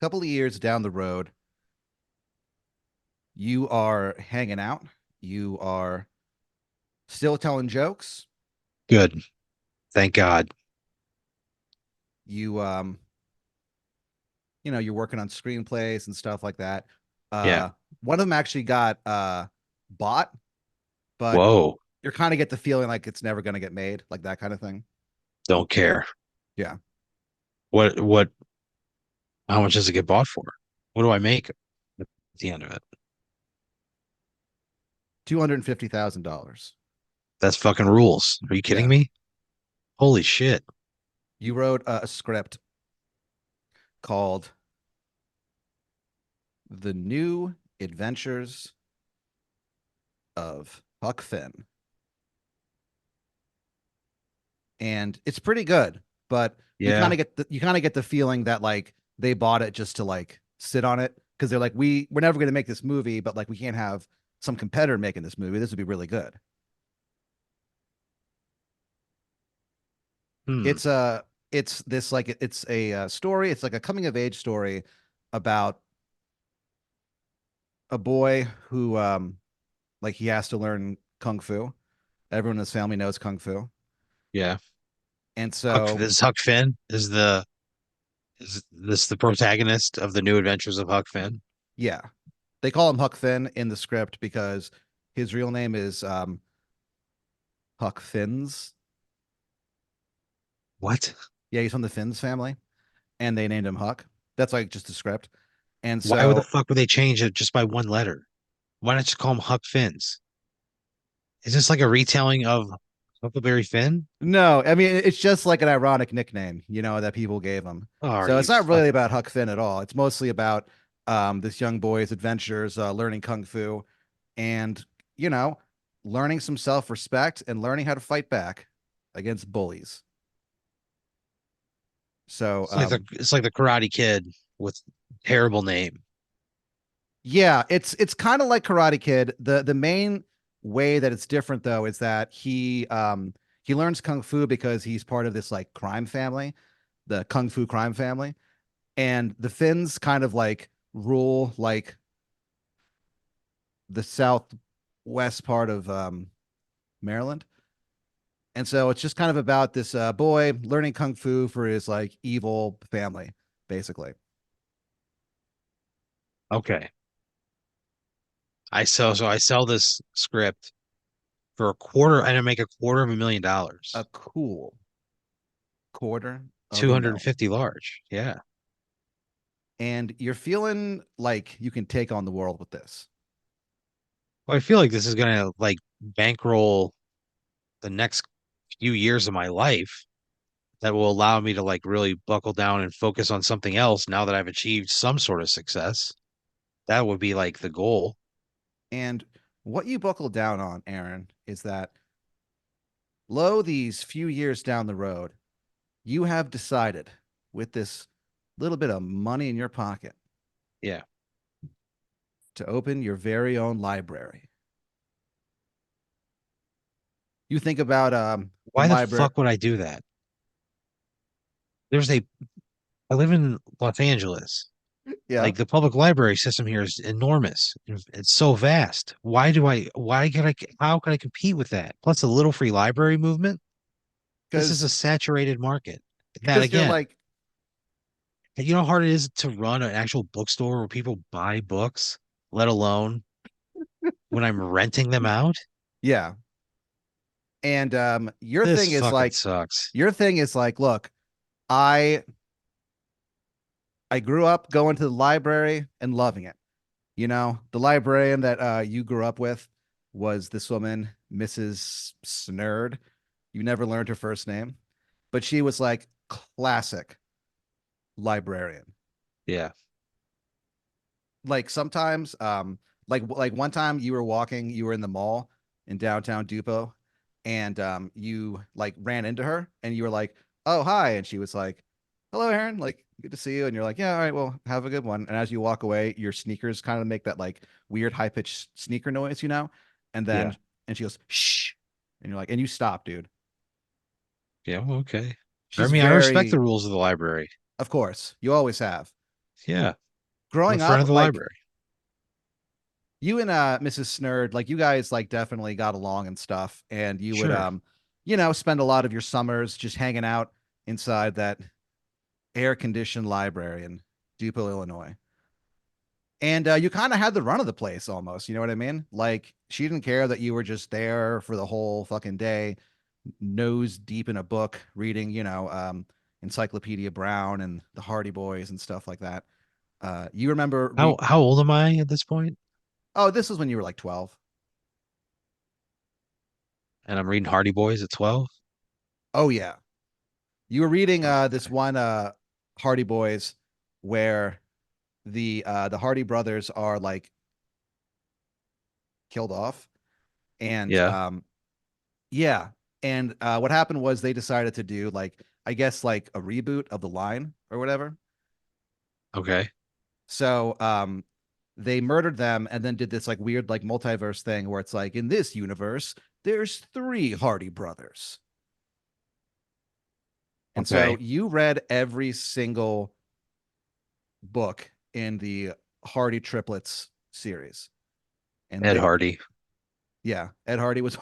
couple of years down the road, you are hanging out, you are still telling jokes, Good. Thank God. you you're working on screenplays and stuff like that. Yeah. Uh One of them actually got bought, but Whoa. you kind of get the feeling like it's never going to get made, like that kind of thing. Don't care. Yeah. What, how much does it get bought for? What do I make at the end of it? $250,000. That's fucking rules. Are you kidding Yeah. me? Holy shit. You wrote a script called The New Adventures of Huck Finn. And it's pretty good, but Yeah. you kind of get the feeling that like they bought it just to like sit on it because they're like we're never going to make this movie, but like we can't have some competitor making this movie. This would be really good. Hmm. It's a it's this like it's a story. It's like a coming of age story about a boy who like he has to learn kung fu. Everyone in his family knows kung fu, Yeah. and Huck, so this Huck Finn is this the protagonist of the New Adventures of Huck Finn? yeah, they call him Huck Finn in the script because his real name is Huck Finns. What? Yeah, he's from the Finns family, and they named him Huck. That's like just the script. And Why would the so, fuck would they change it just by one letter? Why not just call him Huck Finns? Is this like a retelling of Huckleberry Finn? no, I mean, it's just like an ironic nickname, that people gave him. Oh, are So it's you not really fucking about Huck Finn at all. It's mostly about this young boy's adventures, learning kung fu, and you know, learning some self-respect and learning how to fight back against bullies. So, it's like the Karate Kid with terrible name. yeah, it's kind of like Karate Kid. The main way that it's different though is that he learns kung fu because he's part of this like crime family, the kung fu crime family, and the Finns kind of like rule like the southwest part of Maryland. And so it's just kind of about this boy learning kung fu for his like evil family, basically. Okay. I sell this script for a quarter and I make $250,000. A cool quarter of a mil. 250 large. Yeah. And you're feeling like you can take on the world with this. Well, I feel like this is gonna like bankroll the next few years of my life that will allow me to like really buckle down and focus on something else now that I've achieved some sort of success. That would be like the goal. And what you buckle down on, Aaron, is that lo, these few years down the road, you have decided with this little bit of money in your pocket Yeah. to open your very own library. You think about the Why the library. fuck would I do that? There's a I live in Los Angeles. Yeah, Like the public library system here is enormous. It's so vast. Why can how can I compete with that? Plus a little free library movement. This is a because saturated market. That because you're again, like you know how hard it is to run an actual bookstore where people buy books, let alone when I'm renting them out? yeah, and This fucking sucks. your thing is like, look, I I grew up going to the library and loving it. The librarian that you grew up with was this woman, Mrs. Snerd. You never learned her first name, but she was like classic librarian. Yeah. Like sometimes, like one time you were walking, you were in the mall in downtown Dupo, and you like ran into her, and you were like, "Oh, hi," and she was like, "Hello, Aaron. Like, good to see you." And you're like, "Yeah, all right. Well, have a good one." And as you walk away, your sneakers kind of make that like weird high pitched sneaker noise, and Yeah. then and she goes, "Shh," and you're like, and you stop, dude. Yeah. Well, okay. I She's mean, I respect the very, rules of the library. of course, you always have. Yeah, I'm a Growing friend up, of the like library. you and Mrs. Snurd, like you guys like definitely got along and stuff, and you would Sure. spend a lot of your summers just hanging out inside that air conditioned library in Dupont, Illinois. And you kind of had the run of the place almost, you know what I mean? Like she didn't care that you were just there for the whole fucking day, nose deep in a book, reading, Encyclopedia Brown and the Hardy Boys and stuff like that. You remember How old am I at this point? oh, this was when you were like 12. And I'm reading Hardy Boys at 12. Oh yeah. You were reading Oh, this one Hardy Boys where the Hardy brothers are like killed off and yeah. yeah. And what happened was they decided to do like I guess like a reboot of the line or whatever. Okay. So they murdered them and then did this like weird like multiverse thing where it's like in this universe there's three Hardy brothers. And so Okay. you read every single book in the Hardy triplets series. And Ed they Hardy. yeah, Ed Hardy was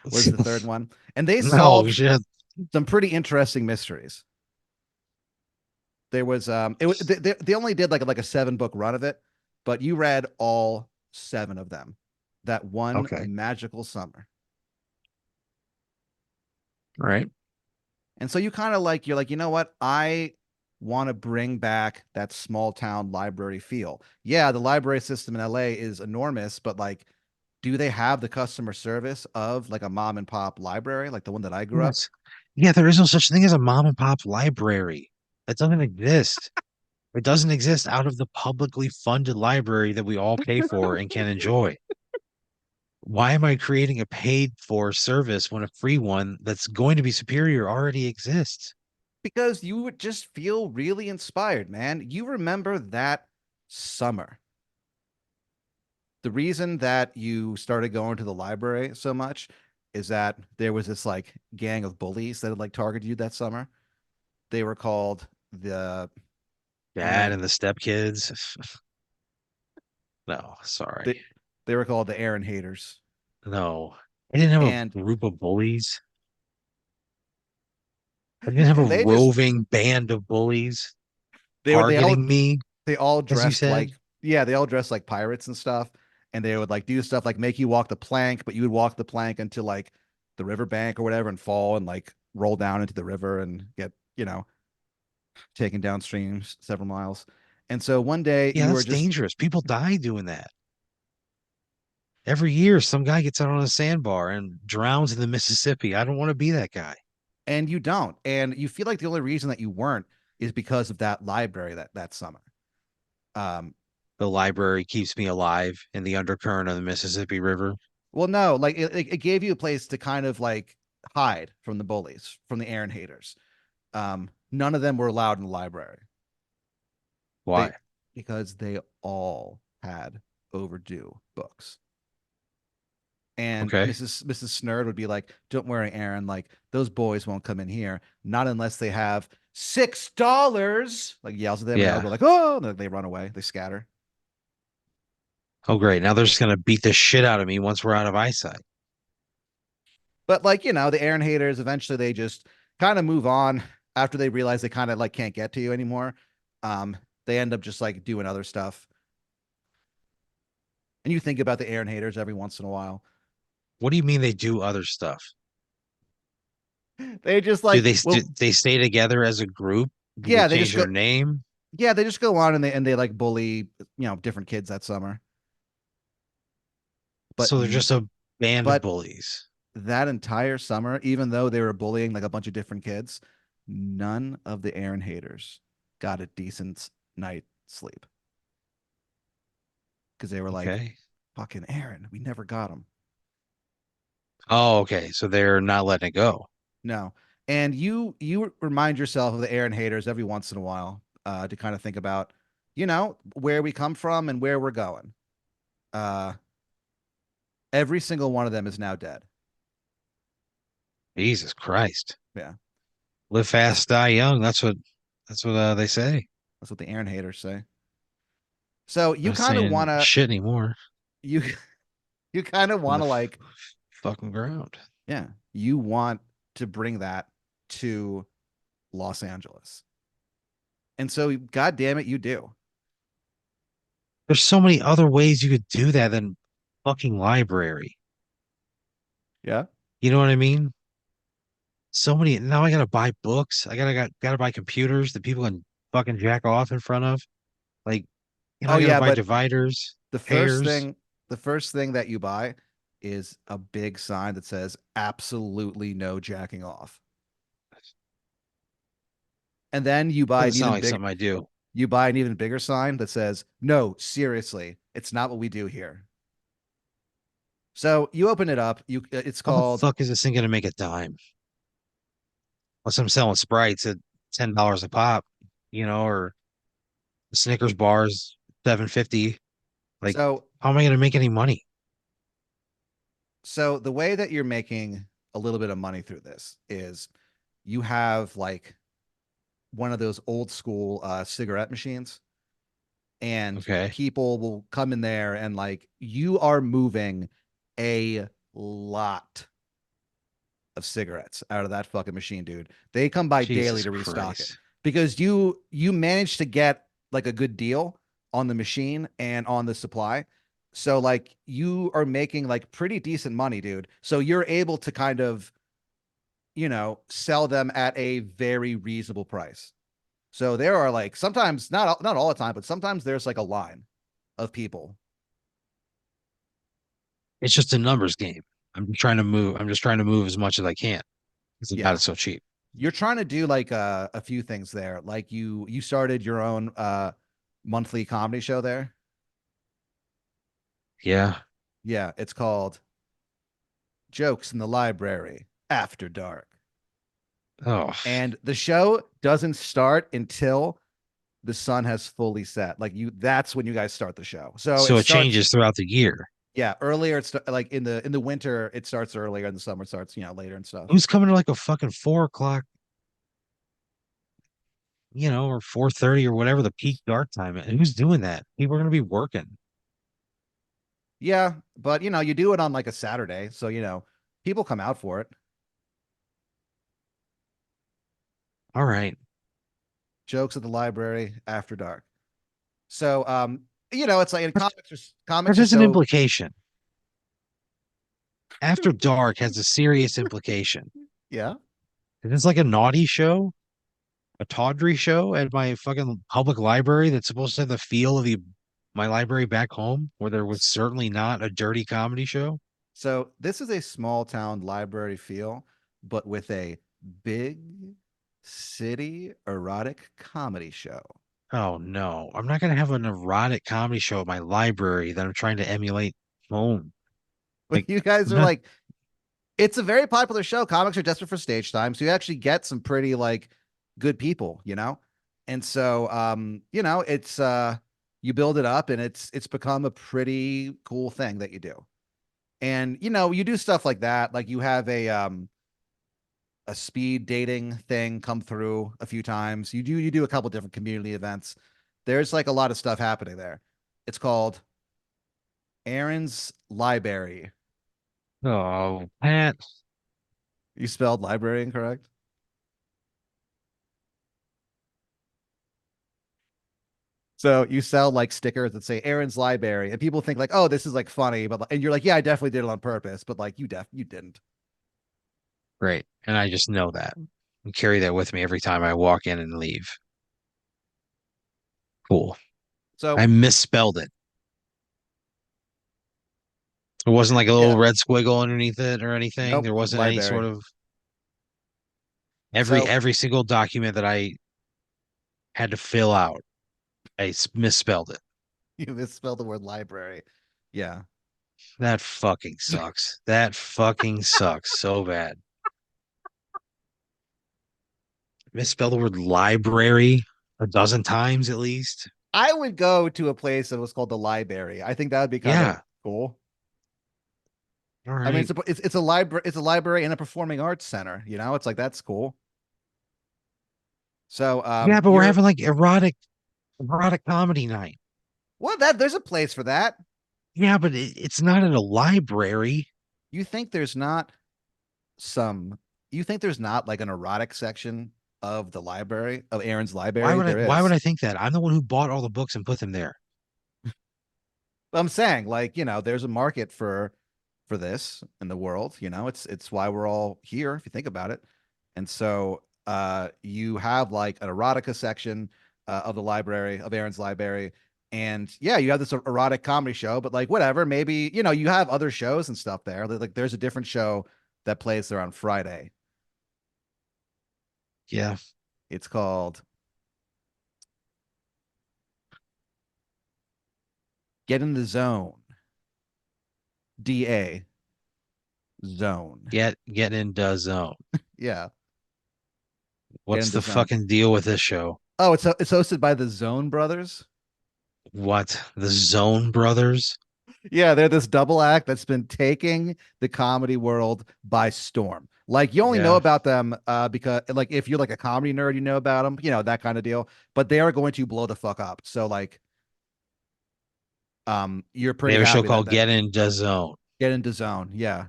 the third one. And they No solved shit. some pretty interesting mysteries. There was they only did like a 7 book run of it, but you read all 7 of them that one Okay. magical summer. All right. And so you kind of like you're like, you know what? I want to bring back that small town library feel. Yeah, the library system in LA is enormous, but like do they have the customer service of like a mom and pop library like the one that I grew up? Yes. Yeah, there is no such thing as a mom and pop library. That doesn't exist. It doesn't exist out of the publicly funded library that we all pay for and can enjoy. Why am I creating a paid for service when a free one that's going to be superior already exists? Because you would just feel really inspired, man. You remember that summer. The reason that you started going to the library so much is that there was this like gang of bullies that had like targeted you that summer. They were called the Dad Aaron and the stepkids. No, they, sorry. they were called the Aaron haters. No. I didn't have a And group of bullies. I didn't have a and they just roving band of bullies they all targeting me, they all as you dressed said. like yeah, they all dressed like pirates and stuff. And they would like do stuff like make you walk the plank, but you would walk the plank until like the riverbank or whatever and fall and like roll down into the river and get, taken downstream several miles. And so one day Yeah, you were that's just dangerous. People die doing that. Every year, some guy gets out on a sandbar and drowns in the Mississippi. I don't want to be that guy. and you don't. And you feel like the only reason that you weren't is because of that library that summer. Um, The library keeps me alive in the undercurrent of the Mississippi River. well, no, like it gave you a place to kind of like hide from the bullies, from the Aaron haters. None of them were allowed in the library. They Why? because they all had overdue books. And Okay. Mrs. Snurd would be like, "Don't worry, Aaron. Like those boys won't come in here, not unless they have $6." Like yells at them, and they all Yeah. go like, "Oh!" And they run away. They scatter. Oh, great. Now they're just gonna beat the shit out of me once we're out of eyesight. But like the Aaron haters eventually they just kind of move on after they realize they kind of like can't get to you anymore. Um, they end up just like doing other stuff, and you think about the Aaron haters every once in a while. What do you mean they do other stuff? They just Do like, do well, they stay together as a group? Do they yeah, they change just go, their name? yeah, they just go on and they like bully, different kids that summer. But So they're just a band of but bullies. that entire summer, even though they were bullying like a bunch of different kids, none of the Aaron haters got a decent night sleep because they were like, Okay. "Fucking Aaron, we never got him." Oh, okay. So they're not letting it go. No, and you remind yourself of the Aaron haters every once in a while to kind of think about, where we come from and where we're going. Uh, every single one of them is now dead. Jesus Christ. Yeah. Live fast, die young. That's what they say. That's what the Aaron haters say. So you Not kind of saying wanna shit anymore. you you kind of In wanna the like fucking ground. yeah, you want to bring that to Los Angeles. And so god damn it, you do. There's so many other ways you could do that than fucking library. Yeah. You know what I mean? So many. Now I gotta buy books. I gotta buy computers that people can fucking jack off in front of. Like, Oh I gotta yeah, buy but dividers, the first pairs. thing the first thing that you buy is a big sign that says absolutely no jacking off. And then Doesn't sound like something I do. you buy an even bigger sign that says no, seriously, it's not what we do here. So you open it up, you it's How the called fuck is this thing gonna make a dime? Unless I'm selling Sprites at $10 a pop, or Snickers bars, 7.50. Like, so how am I gonna make any money? so the way that you're making a little bit of money through this is you have like one of those old school cigarette machines and Okay. people will come in there and like you are moving a lot of cigarettes out of that fucking machine, dude. They come by daily Jesus to restock it Christ. because you managed to get like a good deal on the machine and on the supply. So like you are making like pretty decent money, dude. So you're able to kind of, sell them at a very reasonable price. So there are like sometimes not all the time, but sometimes there's like a line of people. It's just a numbers game. I'm just trying to move as much as I can because I got Yeah. it so cheap. You're trying to do like a few things there. Like you started your own monthly comedy show there. Yeah. Yeah, it's called Jokes in the Library After Dark. Oh, And the show doesn't start until the sun has fully set. Like that's when you guys start the show. So so it it starts changes throughout the year. yeah, earlier it's like in the winter it starts earlier, in the summer it starts, later and stuff. Who's coming to like a fucking 4 o'clock, or 4:30 or whatever the peak dark time is? Who's doing that? People are gonna be working. Yeah, but you do it on like a Saturday, so people come out for it. All right. Jokes at the library after dark. So it's like in comics are There's an so implication. After dark has a serious implication. yeah. Is this like a naughty show? A tawdry show at my fucking public library that's supposed to have the feel of my library back home, where there was certainly not a dirty comedy show. So this is a small town library feel, but with a big city erotic comedy show. Oh no, I'm not gonna have an erotic comedy show at my library that I'm trying to emulate home. Like, You guys I'm are not like, it's a very popular show. Comics are desperate for stage time, so you actually get some pretty like good people. And so it's you build it up and it's become a pretty cool thing that you do. And you do stuff like that. Like you have a speed dating thing come through a few times. You do a couple different community events. There's like a lot of stuff happening there. It's called Aaron's Library. oh Pat. You spelled library incorrect. So you sell like stickers that say Aaron's Library, and people think like, oh, this is like funny, but and you're like, yeah, I definitely did it on purpose, but like you didn't. Great. And I just know that and carry that with me every time I walk in and leave. Cool. So I misspelled it. It wasn't like a yeah, little red squiggle underneath it or anything. nope, There wasn't any sort library. of every So every single document that I had to fill out. Misspelled it. you misspelled the word library. Yeah. That fucking sucks. That fucking sucks so bad. Misspelled the word library a dozen times at least. I would go to a place that was called the library. I think that would be kind of Yeah. cool. All I mean, right. it's a library and a performing arts center. It's like that's cool. So Yeah, but we're you're having like erotic. Erotic comedy night. Well, that there's a place for that. Yeah, but it's not in a library. You think there's not some you think there's not like an erotic section of the library of Aaron's library? There Why would is. I think that? I'm the one who bought all the books and put them there. But I'm saying, like, there's a market for this in the world. It's why we're all here, if you think about it. And so you have like an erotica section of the library, of Aaron's library. And yeah, you have this erotic comedy show, but like whatever, maybe, you have other shows and stuff there. Like there's a different show that plays there on Friday. Yeah. It's called Get in the Zone. DA Zone. Get into zone. Yeah, Get in What's the the Zone. fucking deal with this show? Oh, it's hosted by the Zone Brothers. What? The Zone Brothers? Yeah, they're this double act that's been taking the comedy world by storm. Like you only know Yeah. about them because like if you're like a comedy nerd, you know about them, that kind of deal. But they are going to blow the fuck up. So like you're They pretty have a show happy that called Get into Zone. get into Zone. Yeah,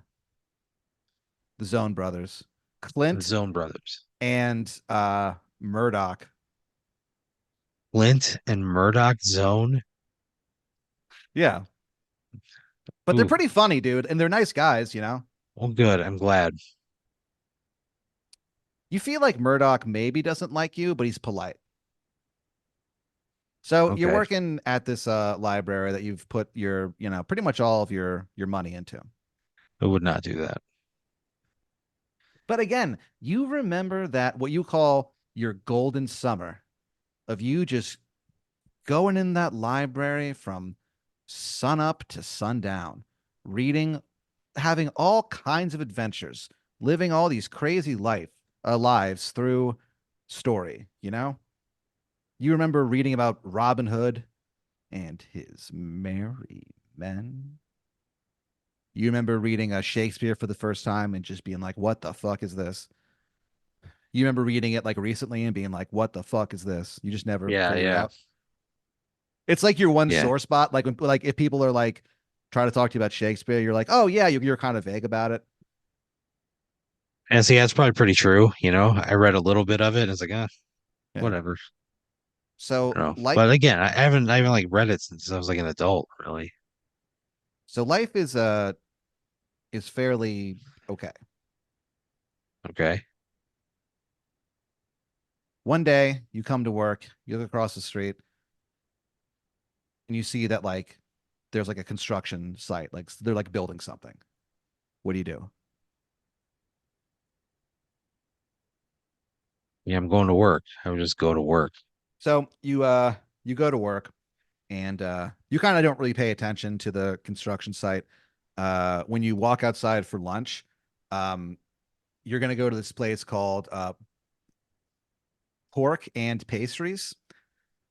the Zone Brothers. The Clint Zone Brothers. and Murdoch. Clint and Murdoch Zone. Yeah. But they're Ooh, pretty funny, dude, and they're nice guys. well, good. I'm glad. You feel like Murdoch maybe doesn't like you, but he's polite. So you're Okay. working at this library that you've put your, pretty much all of your money into. I would not do that. But again, you remember that what you call your golden summer of you just going in that library from sun up to sundown, reading, having all kinds of adventures, living all these crazy lives through story. You remember reading about Robin Hood and his merry men. You remember reading Shakespeare for the first time and just being like, what the fuck is this? You remember reading it like recently and being like, what the fuck is this? You just never Yeah, figured it yeah, out. It's like your one yeah. sore spot. Like if people are like trying to talk to you about Shakespeare, you're like, oh yeah, you're kind of vague about it. And see, that's probably pretty true. I read a little bit of it and it's like, Yeah. whatever. I So don't know. life, But again, I haven't like read it since I was like an adult, really. so life is fairly okay. Okay. One day you come to work, you look across the street, and you see that like there's like a construction site, like they're like building something. What do you do? Yeah, I'm going to work. I would just go to work. So you go to work and you kind of don't really pay attention to the construction site. When you walk outside for lunch, um, you're gonna go to this place called Pork and Pastries,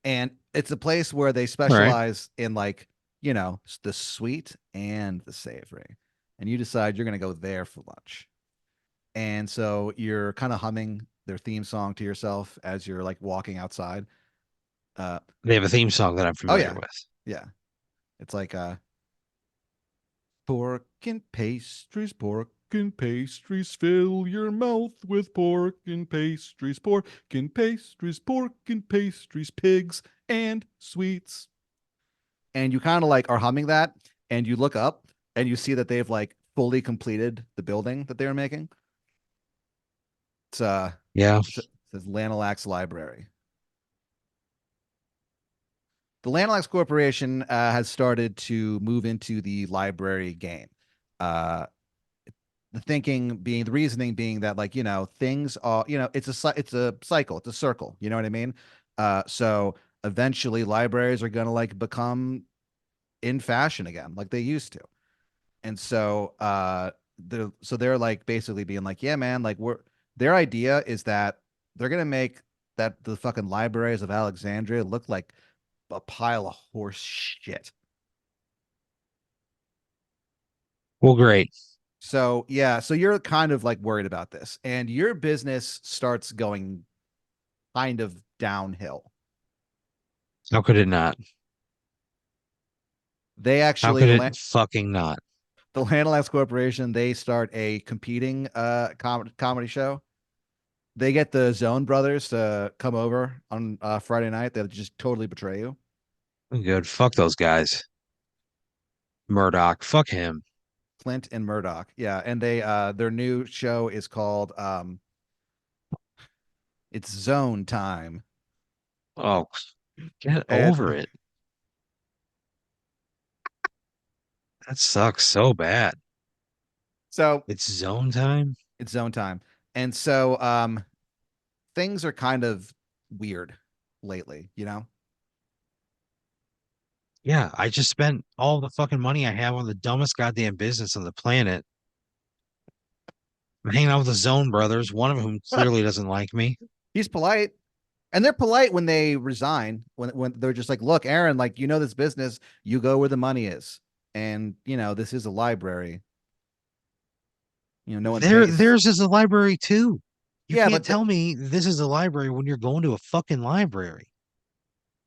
and it's a place where they All right. specialize in like the sweet and the savory. And you decide you're gonna go there for lunch. And so you're kind of humming their theme song to yourself as you're like walking outside. Uh, They have a theme song that I'm oh familiar yeah, with. yeah. It's like pork and pastries, fill your mouth with pork and pastries, pigs and sweets. And you kind of like are humming that, and you look up and you see that they've like fully completed the building that they were making. It's Yeah. it says Lanalax Library. The Lanalax Corporation has started to move into the library game. Uh, the reasoning being that like things are it's a cycle, it's a circle. You know what I mean? So eventually libraries are gonna like become in fashion again, like they used to. And so they're like basically being like, yeah, man, like their idea is that they're gonna make that the fucking libraries of Alexandria look like a pile of horse shit. Well, great. So yeah, so you're kind of like worried about this, and your business starts going kind of downhill. How could it not? They How actually could it fucking not? the Lanalax Corporation, they start a competing comedy show. They get the Zone brothers to come over on Friday night. They'll just totally betray you. Good. Fuck those guys. Murdoch. Fuck him. Clint and Murdoch. Yeah, and they their new show is called it's Zone Time. Oh, get And over it. That sucks so bad. so It's zone time. it's Zone Time. And so things are kind of weird lately, you know? Yeah, I just spent all the fucking money I have on the dumbest goddamn business on the planet. I'm hanging out with the Zone brothers, one of whom clearly doesn't like me. He's polite. And they're polite when they resign, when they're just like, look, Aaron, like you know this business, you go where the money is. And you know, this is a library. You know, no one pays. Theirs is a library too. You Yeah, can't tell me this is a library when you're going to a fucking library.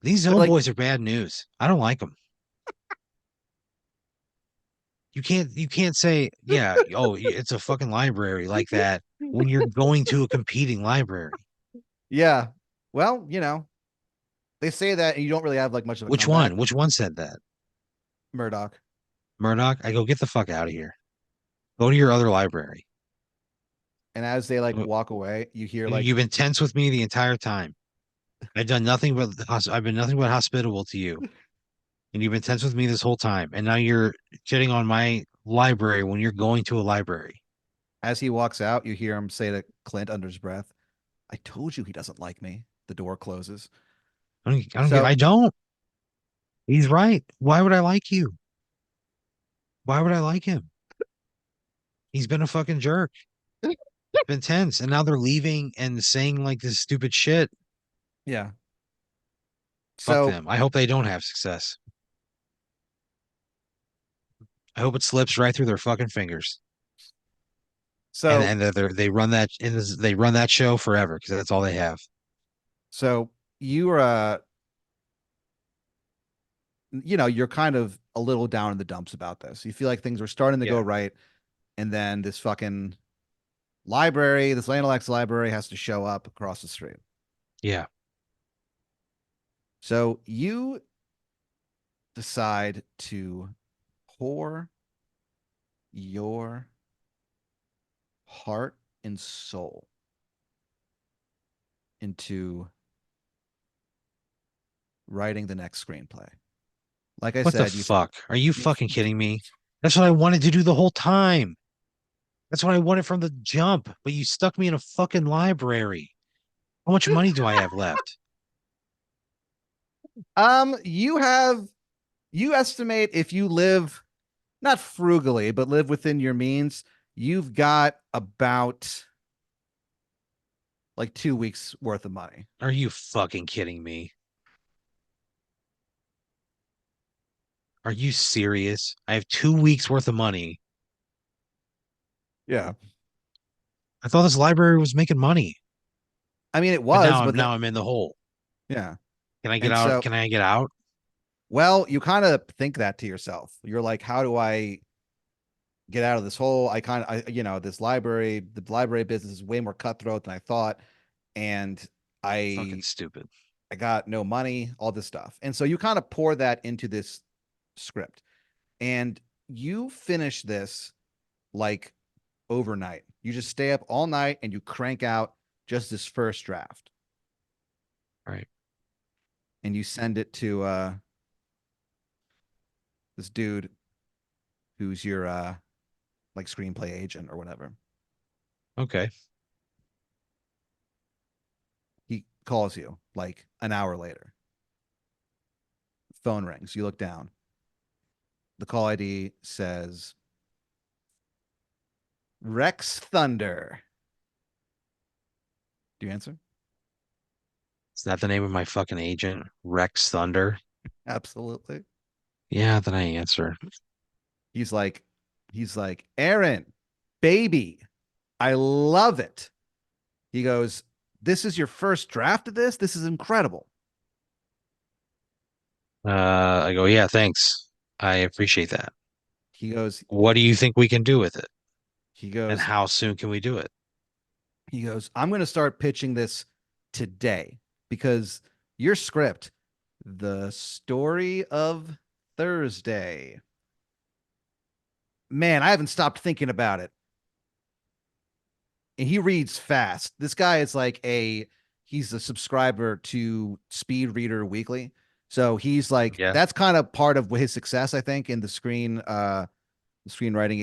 These but Zone like boys are bad news. I don't like them. You can't say, yeah, oh, it's a fucking library like that when you're going to a competing library. yeah. Well, you know, they say that and you don't really have like much of a Which one? comeback. Which one said that? Murdoch. Murdoch? I go get the fuck out of here. Go to your other library. And as they like walk away, you hear like You've been tense with me the entire time. I've been nothing but hospitable to you, and you've been tense with me this whole time. And now you're shitting on my library when you're going to a library. as he walks out, you hear him say to Clint under his breath, I told you he doesn't like me. The door closes. I So don't. He's right. Why would I like you? Why would I like him? He's been a fucking jerk. Been tense, and now they're leaving and saying like this stupid shit. yeah. Fuck So them. I hope they don't have success. I hope it slips right through their fucking fingers. And so they run that they run that show forever because that's all they have. so you're you know, you're kind of a little down in the dumps about this. You feel like things were starting to go Yeah. right, and then this fucking library, this Lanalax library, has to show up across the street. Yeah. So you decide to pour your heart and soul into writing the next screenplay. Like I What the said, fuck? Are you you fucking kidding me? That's what I wanted to do the whole time. That's what I wanted from the jump, but you stuck me in a fucking library. How much money do I have left? you have you estimate if you live not frugally, but live within your means, you've got about like 2 weeks worth of money. Are you fucking kidding me? Are you serious? I have 2 weeks worth of money. Yeah. I thought this library was making money, I mean, it but was, but then, now I'm in the hole. yeah. Can I get And out? so, Can I get out? well, you kind of think that to yourself. You're like, how do I get out of this hole? You know, the library business is way more cutthroat than I thought. And Fucking I, stupid. I got no money, all this stuff. And so you kind of pour that into this script and you finish this like overnight. You just stay up all night and you crank out just this first draft All right. and you send it to this dude who's your like screenplay agent or whatever. Okay. He calls you like an hour later. Phone rings. You look down. The call ID says Rex Thunder. Do you answer? Is that the name of my fucking agent? Rex Thunder? Absolutely. Yeah, then I answer. He's like, he's like, Aaron, baby, I love it. He goes, this is your first draft of this? This is incredible. I go, yeah, thanks. I appreciate that. He goes, What do you think we can do with it? he And goes, how soon can we do it? he goes, I'm going to start pitching this today because your script, the story of Thursday, man, I haven't stopped thinking about it. And he reads fast. This guy is like he's a subscriber to Speed Reader Weekly. So he's like, Yeah. that's kind of part of his success, I think, in the screenwriting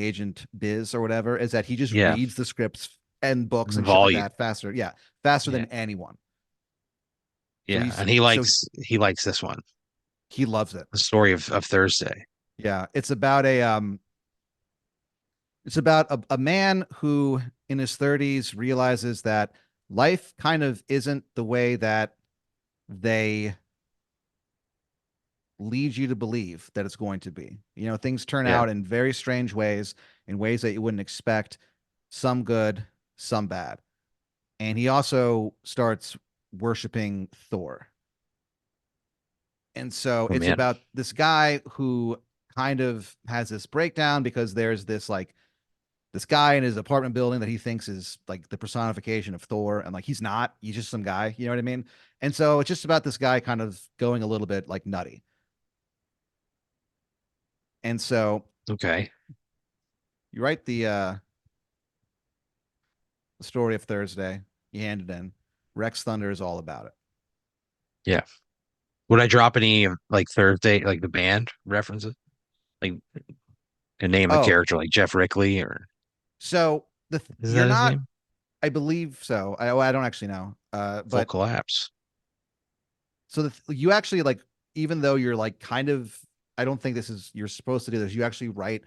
agent biz or whatever, is that he just Yeah. reads the scripts and books and shit like Volume. that faster. Yeah, faster than Yeah. anyone. So Yeah. And he so likes this one. he loves it. The story of Thursday. Yeah, it's about a man who in his 30s realizes that life kind of isn't the way that they lead you to believe that it's going to be. You know, things turn Yeah. out in very strange ways, in ways that you wouldn't expect, some good, some bad. And he also starts worshiping Thor. And so Oh it's man. about this guy who kind of has this breakdown because there's this guy in his apartment building that he thinks is like the personification of Thor, and like he's not. He's just some guy, you know what I mean? And so it's just about this guy kind of going a little bit like nutty. And so Okay. you write the story of Thursday, you hand it in. Rex Thunder is all about it. Yeah. Would I drop any of like Thursday, like the band references? Like a name the Oh, character like Jeff Rickley or so is you're that his not. name? I believe so. I don't actually know. Full But collapse. so you actually like, even though you're like kind of, I don't think this is you're supposed to do this. You actually write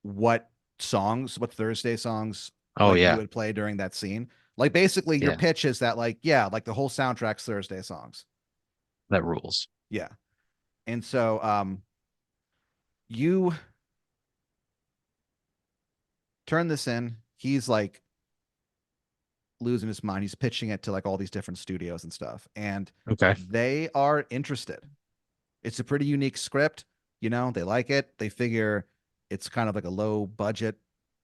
what what Thursday songs Oh like you yeah. would play during that scene. Like basically your Yeah. pitch is that like, yeah, like the whole soundtrack's Thursday songs. That rules. Yeah. And so you turn this in. He's like losing his mind. He's pitching it to like all these different studios and stuff. And Okay. they are interested. It's a pretty unique script. You know, they like it. They figure it's kind of like a low budget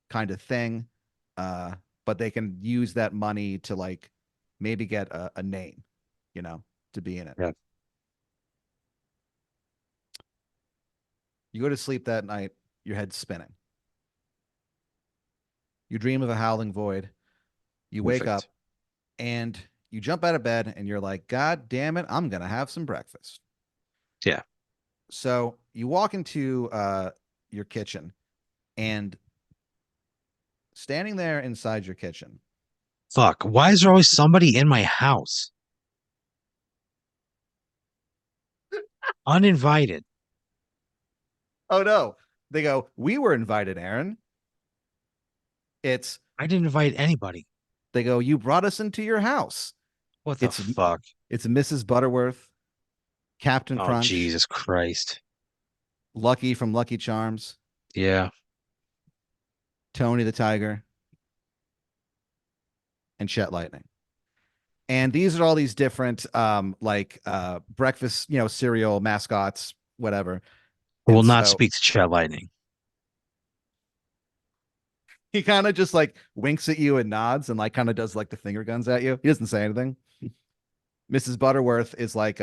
kind of thing. Uh, but they can use that money to like maybe get a name, you know, to be in it. Yeah. You go to sleep that night, your head's spinning. You dream of a howling void. You wake Perfect. up and you jump out of bed and you're like, God damn it, I'm going to have some breakfast. Yeah. So you walk into your kitchen, and standing there inside your kitchen, Fuck. Why is there always somebody in my house? Uninvited. oh no, they go, we were invited, Aaron. It's, I didn't invite anybody. they go, you brought us into your house. What the It's, fuck? it's Mrs. Butterworth, Captain Oh, Crunch, Jesus Christ. Lucky from Lucky Charms, Yeah. Tony the Tiger, and Chet Lightning. And these are all these different breakfast, you know, cereal mascots, whatever. I will And not so speak to Chat Lightning. he kind of just like winks at you and nods and like kind of does like the finger guns at you. He doesn't say anything. Mrs. Butterworth is like,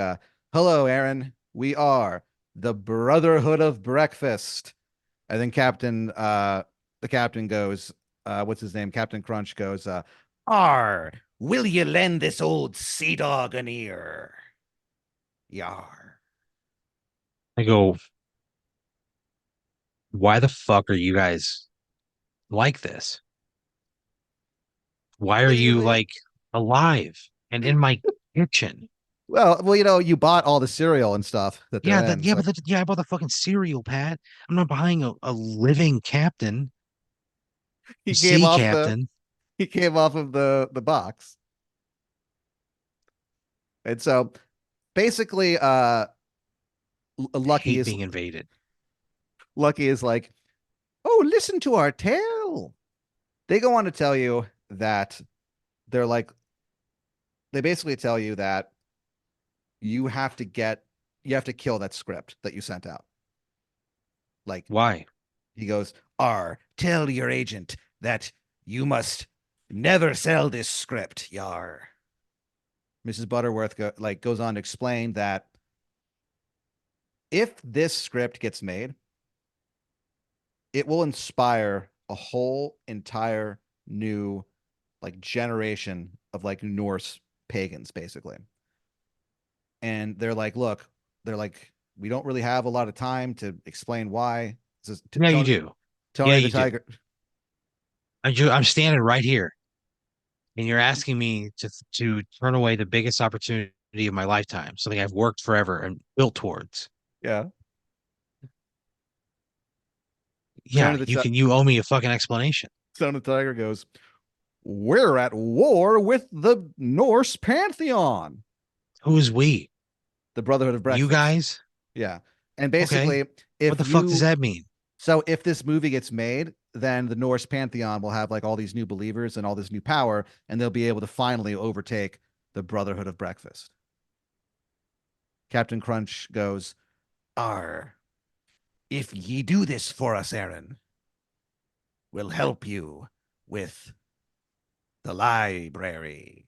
hello, Aaron. We are the Brotherhood of Breakfast. And then the captain goes, what's his name? Captain Crunch goes, R, will you lend this old sea dog an ear? Yar. I go, why the fuck are you guys like this? Why are What do you you mean? like alive and in my kitchen? Well, you know, you bought all the cereal and stuff that they're Yeah, in. yeah, So but yeah, I bought the fucking cereal, Pat. I'm not buying a living captain, a he came sea off the captain. he came off of the box. And so basically I Lucky hate is being invaded. like, "Oh, listen to our tale." They go on to tell you that they're like they basically tell you that you have to get you have to kill that script that you sent out. Like Why? he goes, R, tell your agent that you must never sell this script, yar. Mrs. Butterworth goes on to explain that if this script gets made, it will inspire a whole entire new like generation of like Norse pagans, basically. And they're like, look, they're like, we don't really have a lot of time to explain why. This is Yeah, you Tony, do. Yeah, Tony the you do. Tiger. I'm standing right here, and you're asking me to turn away the biggest opportunity of my lifetime, something I've worked forever and built towards. Yeah. Yeah, you owe me a fucking explanation. Tony the Tiger goes, we're at war with the Norse pantheon, Who is we? the Brotherhood of You Breakfast. guys? Yeah. And Okay. basically, What if the fuck does you that mean? so if this movie gets made, then the Norse pantheon will have like all these new believers and all this new power, and they'll be able to finally overtake the Brotherhood of Breakfast. Captain Crunch goes, R, if ye do this for us, Aaron, we'll help you with the library.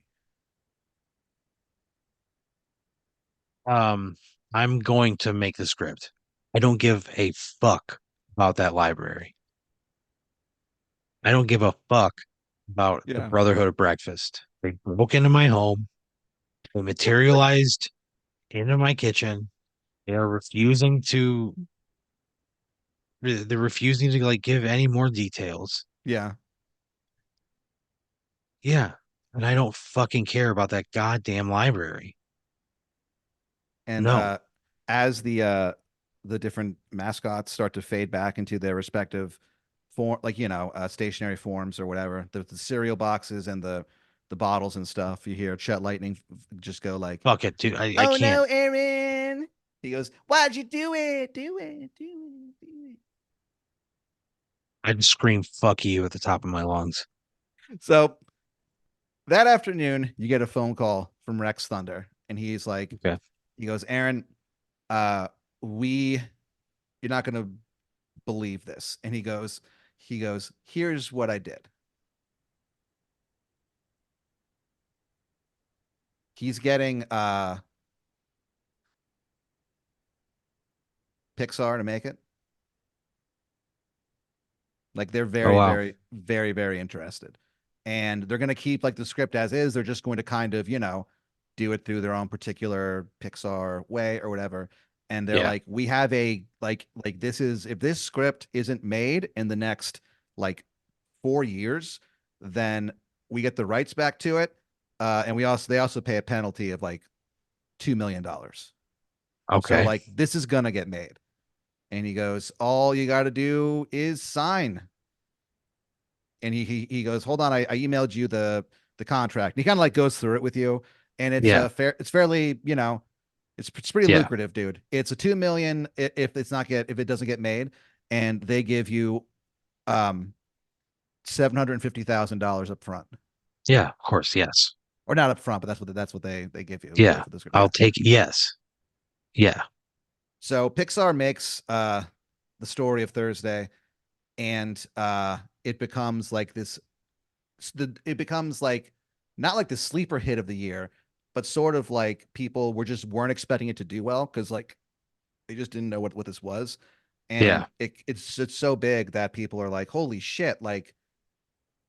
Um, I'm going to make the script. I don't give a fuck about that library. I don't give a fuck about the Yeah. Brotherhood of Breakfast. They broke into my home. They materialized into my kitchen. They are refusing to. They're refusing to like give any more details. Yeah. Yeah, and I don't fucking care about that goddamn library. And No, as the different mascots start to fade back into their respective form, like stationary forms or whatever, the cereal boxes and the bottles and stuff, you hear Chet Lightning just go like, fuck it, dude. I "Oh can't. no, Aaron!" He goes, "Why'd you do it? Do it, do it, do I'd scream "fuck you" at the top of my lungs. it." So that afternoon, you get a phone call from Rex Thunder, and he's like, Okay. he goes, "Aaron, uh, we, you're not gonna believe this." And he goes, "Here's what I did." He's getting Pixar to make it. Like they're Oh very, wow. very, very, very interested. And they're gonna keep like the script as is. They're just going to kind of, do it through their own particular Pixar way or whatever. And they're Yeah. like, we have a like this is if this script isn't made in the next like 4 years, then we get the rights back to it. And they also pay a penalty of like $2 million. So Okay. like this is gonna get made. And he goes, all you got to do is sign. And he goes, hold on, I emailed you the contract. And he kind of like goes through it with you, and Yeah. it's fairly, it's pretty Yeah. lucrative, dude. It's a 2 million if it doesn't get made, and they give you $750,000 up front, Yeah. Of course. Yes. or not up front, but that's what they give you Yeah. for the script. I'll Yeah. take yes. Yeah. So Pixar makes the story of Thursday, and it becomes like this it becomes like not like the sleeper hit of the year, but sort of like people weren't expecting it to do well because like they just didn't know what this was, and Yeah. it's so big that people are like, holy shit, like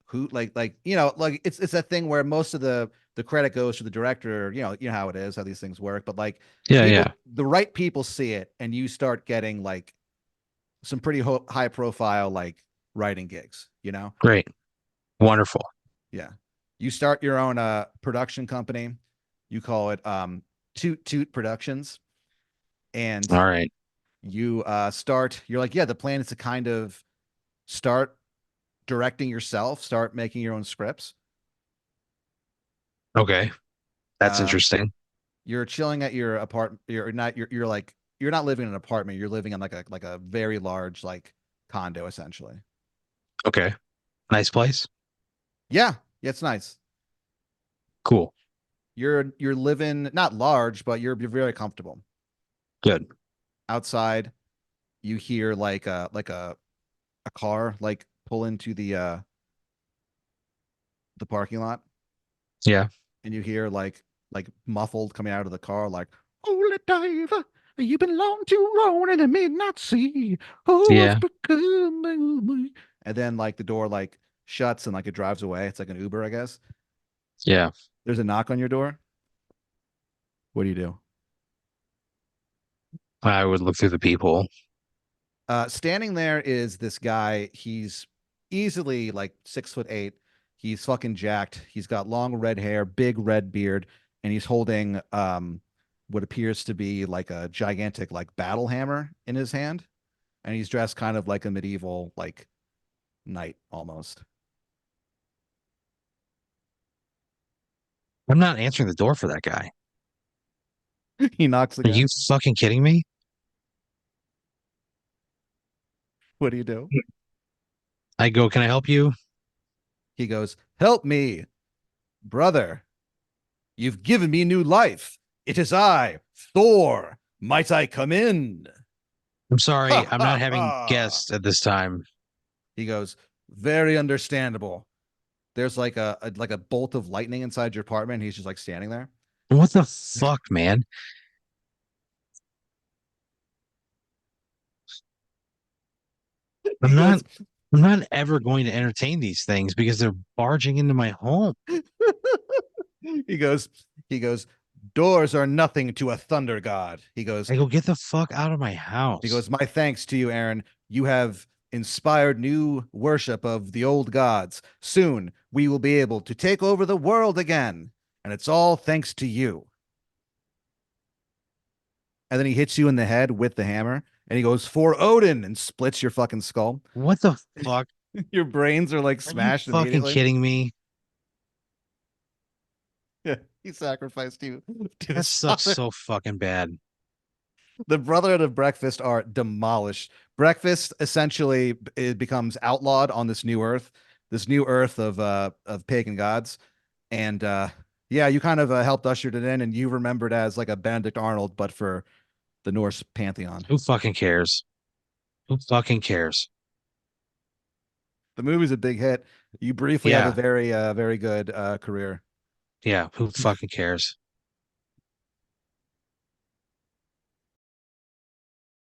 who like it's that thing where most of the credit goes to the director, how it is, how these things work, but like Yeah. people Yeah. the right people see it and you start getting like some pretty high profile like writing gigs. Great. Wonderful. Yeah. You start your own production company. You call it Toot Toot Productions. And All right. you're like, yeah, the plan is to kind of start directing yourself, start making your own scripts. Okay. That's Um, interesting. you're chilling at your apartment. You're not living in an apartment. You're living in like a very large like condo essentially. Okay. Nice place. Yeah. Yeah, it's nice. Cool. You're living not large, but you're very comfortable. Good. Outside, you hear a car like pull into the parking lot, Yeah. and you hear like muffled coming out of the car like, "Holy diver, you belong to roam in the midnight sea. Oh, what's Yeah. become of me?" And then like the door like shuts and like it drives away. It's like an Uber, I guess. Yeah. There's a knock on your door. What do you do? I would look through the peephole. Standing there is this guy. He's easily like 6'8". He's fucking jacked. He's got long red hair, big red beard, and he's holding what appears to be like a gigantic like battle hammer in his hand. And he's dressed kind of like a medieval like knight almost. I'm not answering the door for that guy. He knocks Are you again. fucking kidding me? What do you do? I go, can I help you? He goes, "Help me, brother. You've given me new life. It is I, Thor. Might I come in?" I'm Ha sorry, I'm not ha having ha. guests at this time. He goes, "Very understandable." There's like a bolt of lightning inside your apartment. He's just like standing there. What the fuck, man? I'm He not goes, I'm not ever going to entertain these things because they're barging into my home. he goes, he goes, "Doors are nothing to a thunder god." I go, get the fuck out of my house. My thanks to you, Aaron. You have inspired new worship of the old gods. Soon we will be able to take over the world again. And it's all thanks to you." And then he hits you in the head with the hammer and he goes, "For Odin," and splits your fucking skull. What the fuck? Your brains are like Are you smashed fucking immediately. kidding me? Yeah, he sacrificed you to That his sucks father. so fucking bad. The Brotherhood of Breakfast are demolished. Breakfast essentially it becomes outlawed on this new Earth of pagan gods, and yeah, you kind of helped usher it in, and you remembered as like a Benedict Arnold, but for the Norse pantheon. Who fucking cares? Who fucking cares? The movie's a big hit. You briefly have a Yeah, very very good career. yeah, who fucking cares?